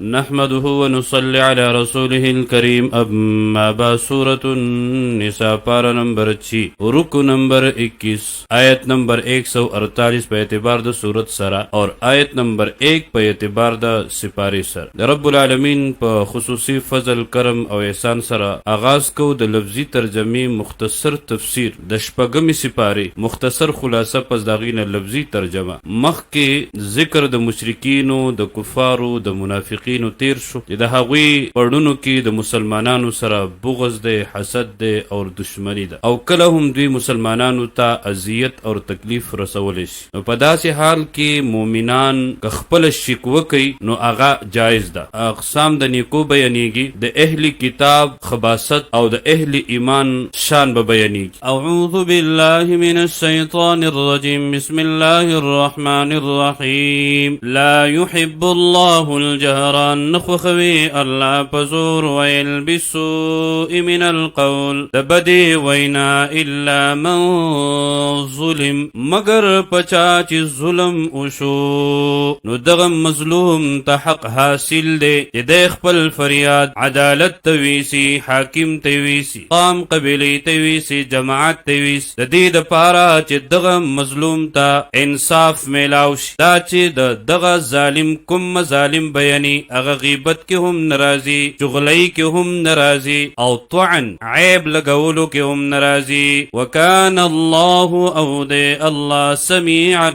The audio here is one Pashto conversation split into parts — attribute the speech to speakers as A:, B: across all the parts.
A: نحمده ونصلي على رسوله الكريم اما بعد سورة النساء پارا نمبر 6 رکو نمبر 21 آیت نمبر 148 په اعتبار د سورت سره اور آیت نمبر 1 په اعتبار د سپاری سره د رب العالمین په خصوصي فضل کرم او احسان سره آغاز کو د لفظي ترجمه مختصر تفسیر د شپږمی سپاری مختصر خلاصه پس داغینه لفظي ترجمه مخکې ذکر د مشرکینو د کفارو د منافقینو تیر شو د هغوی پړونو کې د مسلمانانو سره بغض دی حسد دی او دشمنی ده او کله هم دوی مسلمانانو ته اذیت او تکلیف رسولی شي نو په داسې حال کې مؤمنان که خپل شکوه کوي نو هغه جایز ده اقسام د نیکو بیانیږي د اهل کتاب خباست او د اهل ایمان شان به بیانیږي اعوذ بالله من الشیطان الرجیم بسم الله الرحمن الرحیم لا يحب الله الجهر نخوخوي الله پزور ویل بسوء من القول دبدی وینا الا من ظلم مگر پچا چی ظلم وشو نو دغم مظلوم تا حق حاصل دے د خپل فریاد عدالت تویسی حاکم تویسی قام قبلی تویسی جماعت تویس د دې د پارا چې دغم مظلوم تا انصاف میلاوش دا چې دغه ظالم کوم مظالم بیانی اغا غیبت کې هم ناراضي چغلۍ کې هم ناراضي او طعن عیب لګولو کې هم ناراضي وکان الله او دې الله سميعا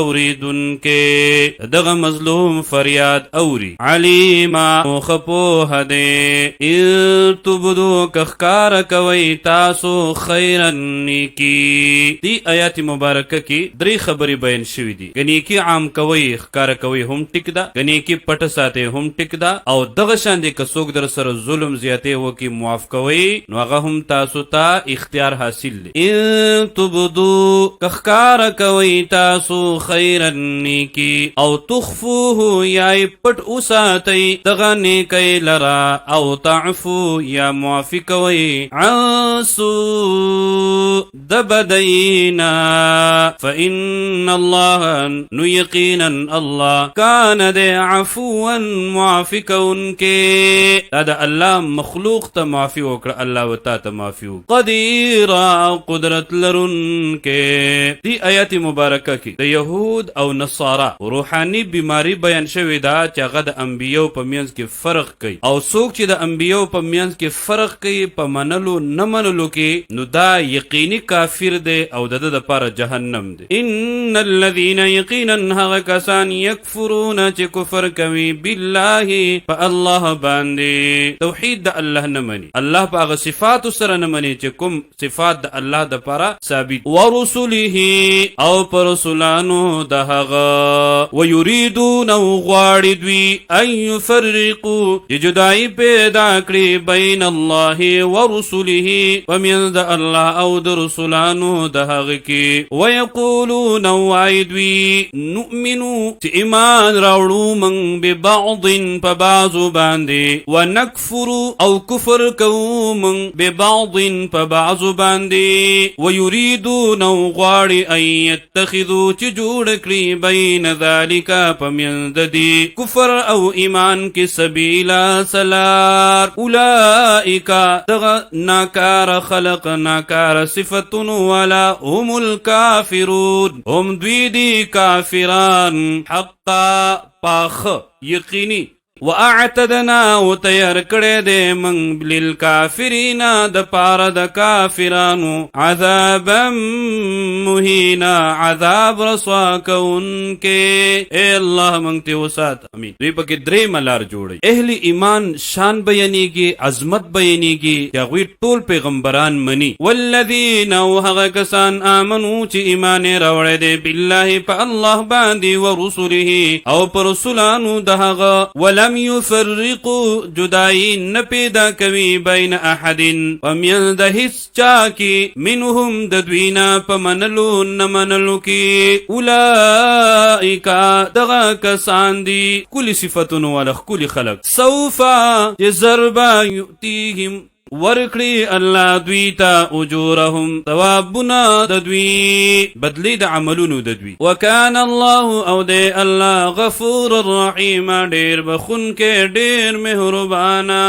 A: اوریدونکې دغه مظلوم فریاد اوري علیما خپوه دې ان تبدو کخکار کوي تاسو خیرا نیکی دی آیات مبارکه کې درې خبرې بیان شوې دي غنیکی عام کوي خکار کوي هم ټیک ده غنیکی پټ ساته هم ټیک ده او دغه شان دي که څوک در سره ظلم زیاته وکي معاف کوي نو هغه هم تاسو ته اختیار حاصل دي ان تبدو کخکار کوي تاسو خیرا نیکی او تخفوه یا پټ اوساتئ دغه نیکی لرا او تعفو یا معافی کوي عن سوء دبدینا فإن الله نو یقینا الله کان دے عفوا معافی کون کے دا اللہ مخلوق تا معافی وکر اللہ و تا تا معافی وکر قدیر قدرت لرن کے دی آیات مبارکہ کی دا یہود او نصارا روحانی بیماری بیان شوی دا چاگا دا انبیاء پا مینز کی فرق کئی او سوک چی دا انبیاء پا مینز کی فرق کئی پا منلو نمنلو کی نو دا یقینی کافر دے او دا دا پارا جہنم دے ان الذین یقینا حق کسان یکفرون چی کفر کوي بالله په الله باندې توحید د الله نه مني الله په هغه صفات سره نه مني چې کوم صفات د الله د پاره ثابت ورسله او پر رسولانو د هغه ويريدون غواړي دوی ان يفرقوا جدای پیدا کړی بین الله ورسله ومن د الله او د رسولانو د هغه کې ويقولون وعدوي نؤمنو چې ایمان راوړو من ببعض پبعضو باندې ونکفر او کفر کوو من ببعض پبعضو باندې ویریدون غواړي ان یتخذوا چې جوړ کړي بین ذالک پمینځ دی کفر او ایمان کې سبیلا سلار اولئک دغه ناکار خلق ناکار صفتون ولا هم الکافرون هم دوی دی کافران حقا پاخ یقینی واعتدنا وتیار کړه دې من للکافرین د پاره د کافرانو عذابا مهینا عذاب رسوا کون کې اے الله مونږ ته وسات امين دوی پکې درې ملار جوړي اهل ایمان شان بیانېږي عظمت بیانېږي یا غوی ټول پیغمبران مني والذین وهغه کسان امنو چې ایمان راوړی دي بالله په الله باندې ورسله او پر رسولانو دغه ولم يفرقوا جدائی نپیدا کوي بین احد ومن د هیڅ چا کې منهم د دوینا په منلو نمنلو کې اولئک دغه کسان دي کلی صفتون ولخ کلی خلق سوف ضربا یؤتیهم ورکړي الله دوی ته اجورهم ثوابونه د دوی بدلی د عملونو د دوی وکان الله او دی الله غفور الرحیم ډیر بخونکې ډیر مهربانا